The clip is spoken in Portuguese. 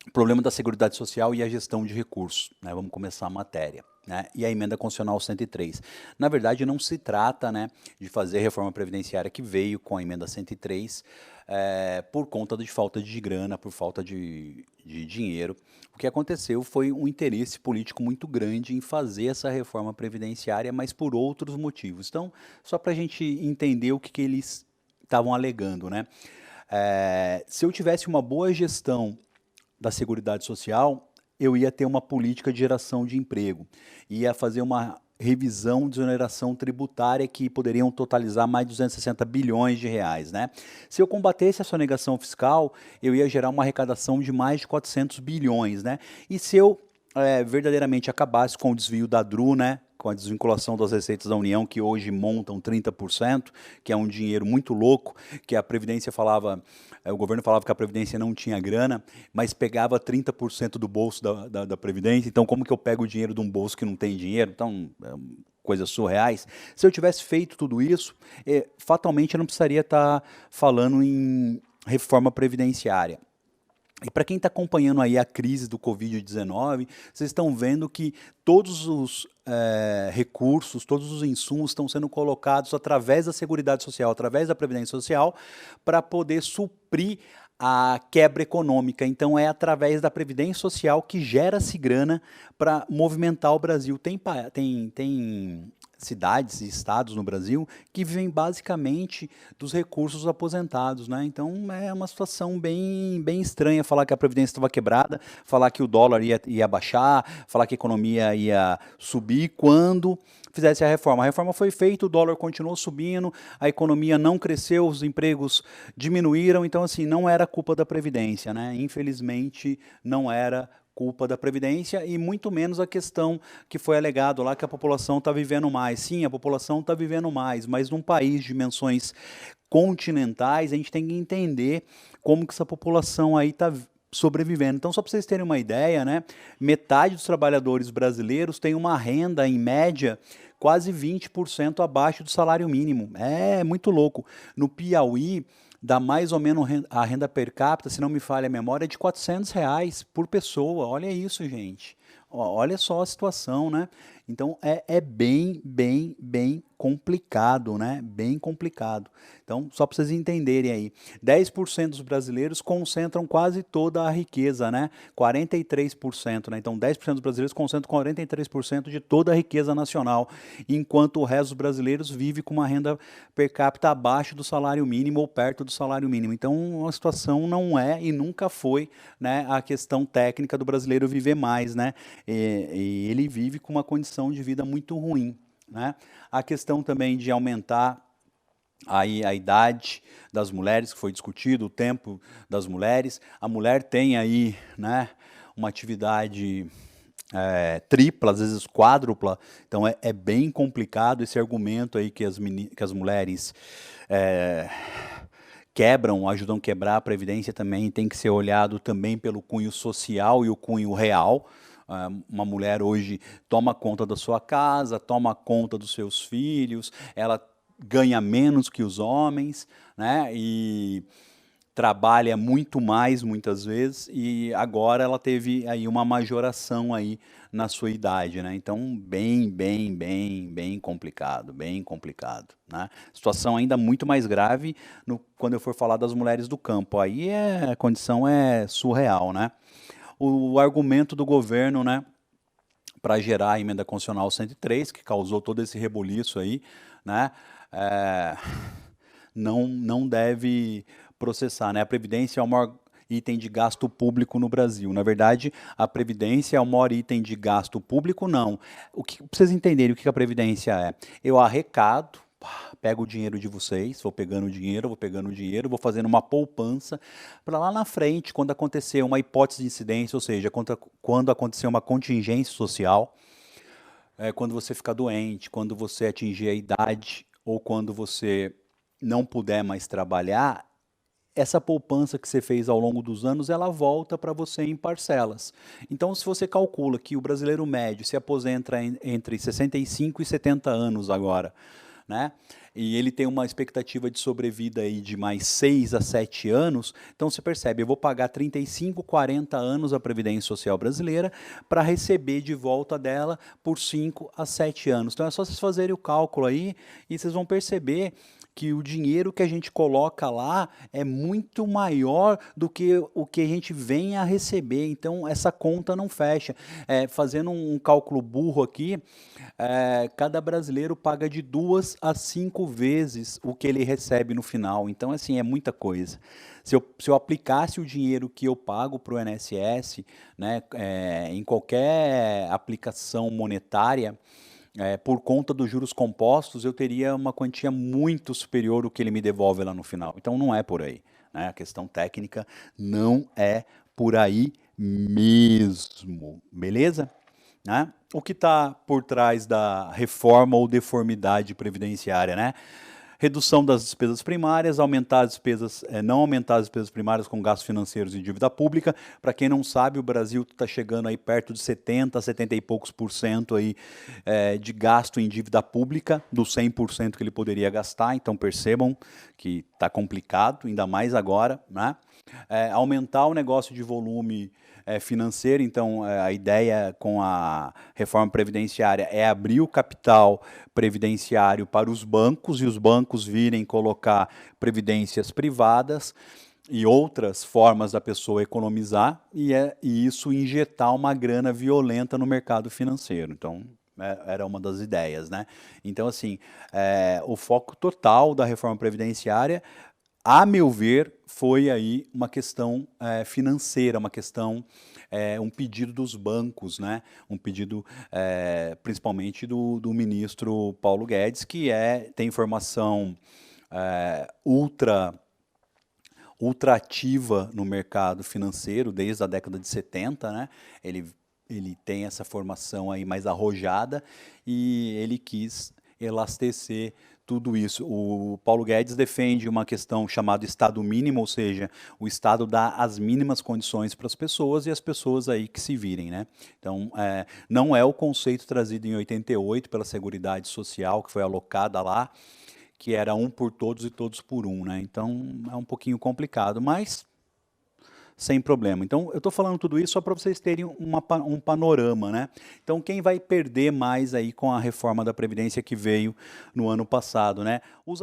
o problema da Seguridade Social e a gestão de recursos, né? Vamos começar a matéria, né? E a emenda constitucional 103. Na verdade, não se trata, né, de fazer reforma previdenciária que veio com a emenda 103 por conta de falta de grana, por falta de dinheiro. O que aconteceu foi um interesse político muito grande em fazer essa reforma previdenciária, mas por outros motivos. Então, só para a gente entender o que eles estavam alegando, né? Se eu tivesse uma boa gestão da Seguridade Social, eu ia ter uma política de geração de emprego, ia fazer uma revisão de exoneração tributária que poderiam totalizar mais de 260 bilhões de reais, né? Se eu combatesse a sonegação fiscal, eu ia gerar uma arrecadação de mais de 400 bilhões, né? E se eu verdadeiramente acabasse com o desvio da DRU, né? Com a desvinculação das receitas da União, que hoje montam 30%, que é um dinheiro muito louco, que a Previdência falava, o governo falava que a Previdência não tinha grana, mas pegava 30% do bolso da Previdência. Então, como que eu pego o dinheiro de um bolso que não tem dinheiro? Então, coisas surreais. Se eu tivesse feito tudo isso, fatalmente eu não precisaria estar falando em reforma previdenciária. E para quem está acompanhando aí a crise do Covid-19, vocês estão vendo que todos os recursos, todos os insumos estão sendo colocados através da Seguridade Social, através da Previdência Social, para poder suprir a quebra econômica. Então é através da Previdência Social que gera-se grana para movimentar o Brasil. Tem cidades e estados no Brasil que vivem basicamente dos recursos dos aposentados, né? Então é uma situação bem estranha falar que a Previdência estava quebrada, falar que o dólar ia baixar, falar que a economia ia subir quando fizesse a reforma. A reforma foi feita, o dólar continuou subindo, a economia não cresceu, os empregos diminuíram, então assim, não era culpa da Previdência, né? Infelizmente não era culpa da Previdência e muito menos a questão que foi alegado lá que a população está vivendo mais. Sim, a população está vivendo mais, mas num país de dimensões continentais, a gente tem que entender como que essa população aí está sobrevivendo. Então, só para vocês terem uma ideia, né, metade dos trabalhadores brasileiros tem uma renda, em média, quase 20% abaixo do salário mínimo. É muito louco. No Piauí, dá mais ou menos a renda per capita, se não me falha a memória, é de R$ 400 por pessoa. Olha isso, gente. Olha só a situação, né? Então é bem complicado, né? Bem complicado. Então, só para vocês entenderem aí, 10% dos brasileiros concentram quase toda a riqueza, né? 43%, né? Então, 10% dos brasileiros concentram 43% de toda a riqueza nacional, enquanto o resto dos brasileiros vive com uma renda per capita abaixo do salário mínimo ou perto do salário mínimo. Então, a situação não é e nunca foi, né, a questão técnica do brasileiro viver mais, né? E ele vive com uma condição de vida muito ruim, né? A questão também de aumentar aí a idade das mulheres, que foi discutido, o tempo das mulheres. A mulher tem aí, né, uma atividade tripla, às vezes quádrupla, então é bem complicado esse argumento aí que que as mulheres quebram, ajudam a quebrar a Previdência também, tem que ser olhado também pelo cunho social e o cunho real. Uma mulher hoje toma conta da sua casa, toma conta dos seus filhos, ela ganha menos que os homens, né? E trabalha muito mais muitas vezes e agora ela teve aí uma majoração aí na sua idade, né? Então bem complicado, né? Situação ainda muito mais grave quando eu for falar das mulheres do campo. Aí a condição é surreal, né? O argumento do governo, né, para gerar a emenda constitucional 103, que causou todo esse rebuliço aí, né, é, não deve processar, né? A Previdência é o maior item de gasto público no Brasil. Na verdade, a Previdência é o maior item de gasto público, não. Pra vocês entenderem o que a Previdência é, eu arrecado, pego o dinheiro de vocês, vou pegando o dinheiro, vou fazendo uma poupança para lá na frente, quando acontecer uma hipótese de incidência, ou seja, quando acontecer uma contingência social, quando você ficar doente, quando você atingir a idade ou quando você não puder mais trabalhar, essa poupança que você fez ao longo dos anos, ela volta para você em parcelas. Então, se você calcula que o brasileiro médio se aposenta entre 65 e 70 anos agora, né? E ele tem uma expectativa de sobrevida aí de mais 6 a 7 anos, então você percebe, eu vou pagar 35, 40 anos a Previdência Social brasileira para receber de volta dela por 5 a 7 anos. Então é só vocês fazerem o cálculo aí e vocês vão perceber que o dinheiro que a gente coloca lá é muito maior do que o que a gente vem a receber, então essa conta não fecha. Fazendo um cálculo burro aqui, cada brasileiro paga de 2 a 5 vezes o que ele recebe no final, então assim, é muita coisa. Se eu aplicasse o dinheiro que eu pago para o INSS, né, em qualquer aplicação monetária, por conta dos juros compostos, eu teria uma quantia muito superior ao que ele me devolve lá no final. Então não é por aí, né? A questão técnica não é por aí mesmo, beleza? Né? O que está por trás da reforma ou deformidade previdenciária, né? Redução das despesas primárias, aumentar as despesas, não aumentar as despesas primárias com gastos financeiros e dívida pública. Para quem não sabe, o Brasil está chegando aí perto de 70, 70 e poucos por cento aí, de gasto em dívida pública, dos 100% que ele poderia gastar. Então percebam que está complicado, ainda mais agora, né? Aumentar o negócio de volume financeiro, então a ideia com a reforma previdenciária é abrir o capital previdenciário para os bancos e os bancos virem colocar previdências privadas e outras formas da pessoa economizar e isso injetar uma grana violenta no mercado financeiro. Então, era uma das ideias, né? Então, assim, o foco total da reforma previdenciária, a meu ver, foi aí uma questão financeira, uma questão, um pedido dos bancos, né? Um pedido principalmente do ministro Paulo Guedes, que tem formação ultra ativa no mercado financeiro desde a década de 70, né? Ele tem essa formação aí mais arrojada e ele quis elastecer tudo isso. O Paulo Guedes defende uma questão chamada Estado mínimo, ou seja, o Estado dá as mínimas condições para as pessoas e as pessoas aí que se virem, né? Então, não é o conceito trazido em 88 pela Seguridade Social, que foi alocada lá, que era um por todos e todos por um, né? Então, é um pouquinho complicado, mas sem problema. Então, eu estou falando tudo isso só para vocês terem um panorama, né? Então, quem vai perder mais aí com a reforma da Previdência que veio no ano passado, né? Os